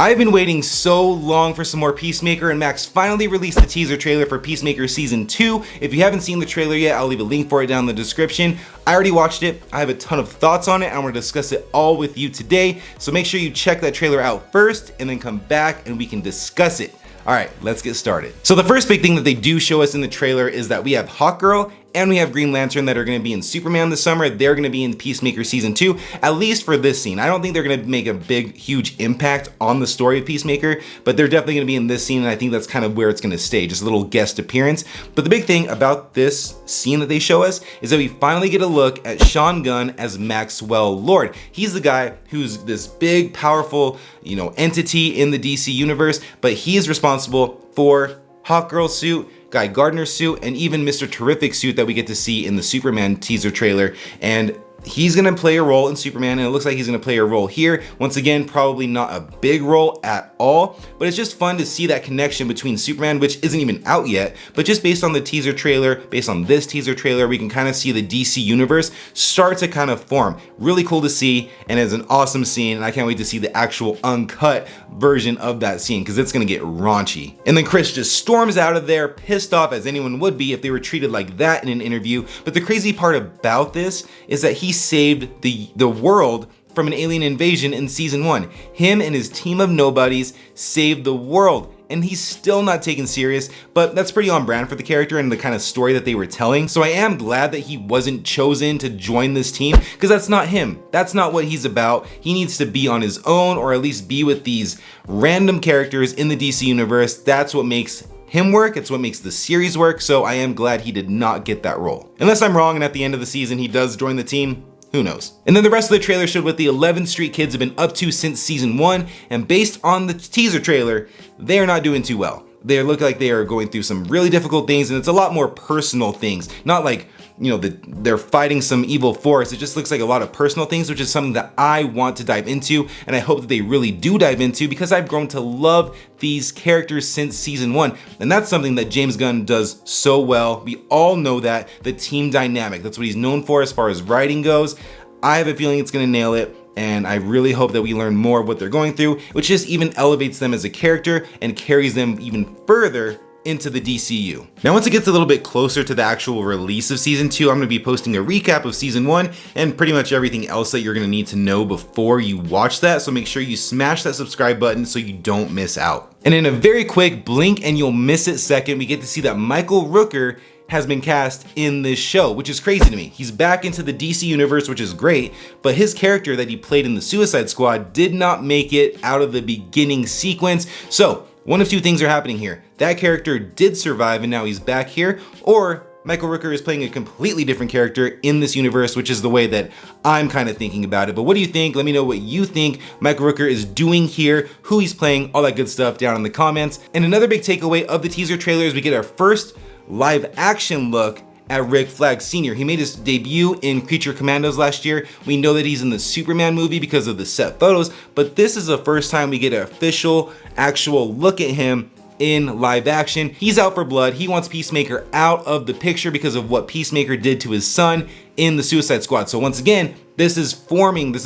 I've been waiting so long for some more Peacemaker, and Max finally released the teaser trailer for Peacemaker Season 2. If you haven't seen the trailer yet, I'll leave a link for it down in the description. I already watched it. I have a ton of thoughts on it. I want to discuss it all with you today. So make sure you check that trailer out first and then come back and we can discuss it. All right, let's get started. So the first big thing that they do show us in the trailer is that we have Hawkgirl and we have Green Lantern that are going to be in Superman this summer. They're going to be in Peacemaker Season 2, at least for this scene. I don't think they're going to make a big, huge impact on the story of Peacemaker, but they're definitely going to be in this scene, and I think that's kind of where it's going to stay, just a little guest appearance. But the big thing about this scene that they show us is that we finally get a look at Sean Gunn as Maxwell Lord. He's the guy who's this big, powerful, entity in the DC universe, but he is responsible for Hawkgirl suit, Guy Gardner's suit, and even Mr. Terrific suit that we get to see in the Superman teaser trailer. And he's gonna play a role in Superman, and it looks like he's gonna play a role here. Once again, probably not a big role at all, but it's just fun to see that connection between Superman, which isn't even out yet, but just based on the teaser trailer, based on this teaser trailer, we can kind of see the DC universe start to kind of form. Really cool to see, and it's an awesome scene, and I can't wait to see the actual uncut version of that scene, because it's gonna get raunchy. And then Chris just storms out of there, pissed off as anyone would be if they were treated like that in an interview. But the crazy part about this is that he saved the world from an alien invasion in Season 1. Him and his team of nobodies saved the world, and he's still not taken serious, but that's pretty on brand for the character and the kind of story that they were telling. So I am glad that he wasn't chosen to join this team, because that's not him. That's not what he's about. He needs to be on his own, or at least be with these random characters in the DC universe. That's what makes him work. It's what makes the series work. So I am glad he did not get that role. Unless I'm wrong and at the end of the season he does join the team. Who knows? And then the rest of the trailer showed what the 11th Street kids have been up to since Season 1, and based on the teaser trailer, they are not doing too well. They look like they are going through some really difficult things, and it's a lot more personal things. Not like, they're fighting some evil force. It just looks like a lot of personal things, which is something that I want to dive into, and I hope that they really do dive into, because I've grown to love these characters since Season 1. And that's something that James Gunn does so well. We all know that, the team dynamic. That's what he's known for as far as writing goes. I have a feeling it's gonna nail it, and I really hope that we learn more of what they're going through, which just even elevates them as a character and carries them even further into the DCU. Now, once it gets a little bit closer to the actual release of Season 2, I'm gonna be posting a recap of Season 1 and pretty much everything else that you're gonna need to know before you watch that, so make sure you smash that subscribe button so you don't miss out. And in a very quick blink and you'll miss it second, we get to see that Michael Rooker has been cast in this show, which is crazy to me. He's back into the DC universe, which is great, but his character that he played in the Suicide Squad did not make it out of the beginning sequence. So one of two things are happening here. That character did survive and now he's back here, or Michael Rooker is playing a completely different character in this universe, which is the way that I'm kind of thinking about it. But what do you think? Let me know what you think Michael Rooker is doing here, who he's playing, all that good stuff down in the comments. And another big takeaway of the teaser trailer is we get our first live action look at Rick Flag Sr. He made his debut in Creature Commandos last year. We know that he's in the Superman movie because of the set photos, but this is the first time we get an official, actual look at him in live action. He's out for blood. He wants Peacemaker out of the picture because of what Peacemaker did to his son in the Suicide Squad. So once again, this is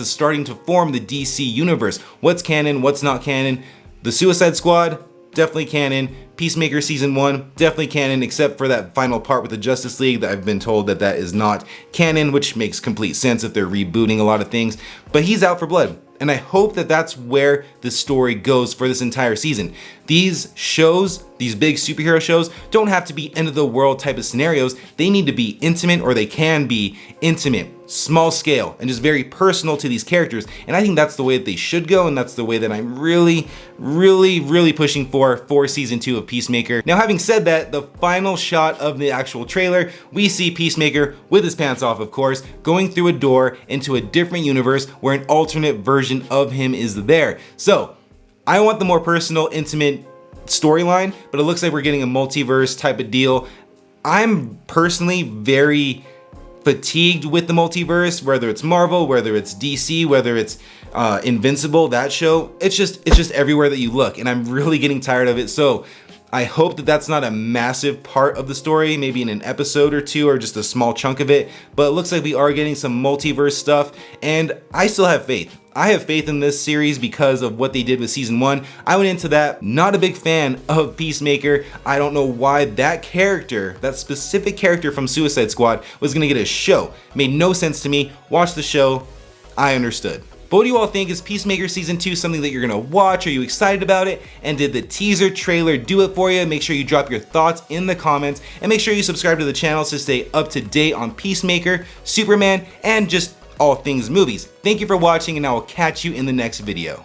starting to form the DC universe. What's canon, what's not canon? The Suicide Squad, definitely canon. Peacemaker Season 1, definitely canon, except for that final part with the Justice League that I've been told that is not canon, which makes complete sense if they're rebooting a lot of things. But he's out for blood, and I hope that that's where the story goes for this entire season. These shows, these big superhero shows, don't have to be end of the world type of scenarios. They need to be intimate, or they can be intimate, small scale, and just very personal to these characters. And I think that's the way that they should go, and that's the way that I'm really pushing for Season 2 of Peacemaker. Now, having said that, the final shot of the actual trailer, we see Peacemaker with his pants off, of course, going through a door into a different universe where an alternate version of him is there. So I want the more personal, intimate storyline, but it looks like we're getting a multiverse type of deal. I'm personally very fatigued with the multiverse, whether it's Marvel, whether it's DC, whether it's Invincible, that show. It's just everywhere that you look, and I'm really getting tired of it. So I hope that that's not a massive part of the story, maybe in an episode or two, or just a small chunk of it, but it looks like we are getting some multiverse stuff, and I still have faith. I have faith in this series because of what they did with season 1. I went into that not a big fan of Peacemaker. I don't know why that character, that specific character from Suicide Squad, was gonna get a show. Made no sense to me. Watch the show, I understood. But what do you all think? Is Peacemaker Season 2 something that you're gonna watch? Are you excited about it? And did the teaser trailer do it for you? Make sure you drop your thoughts in the comments, and make sure you subscribe to the channel to stay up to date on Peacemaker, Superman, and just all things movies. Thank you for watching, and I will catch you in the next video.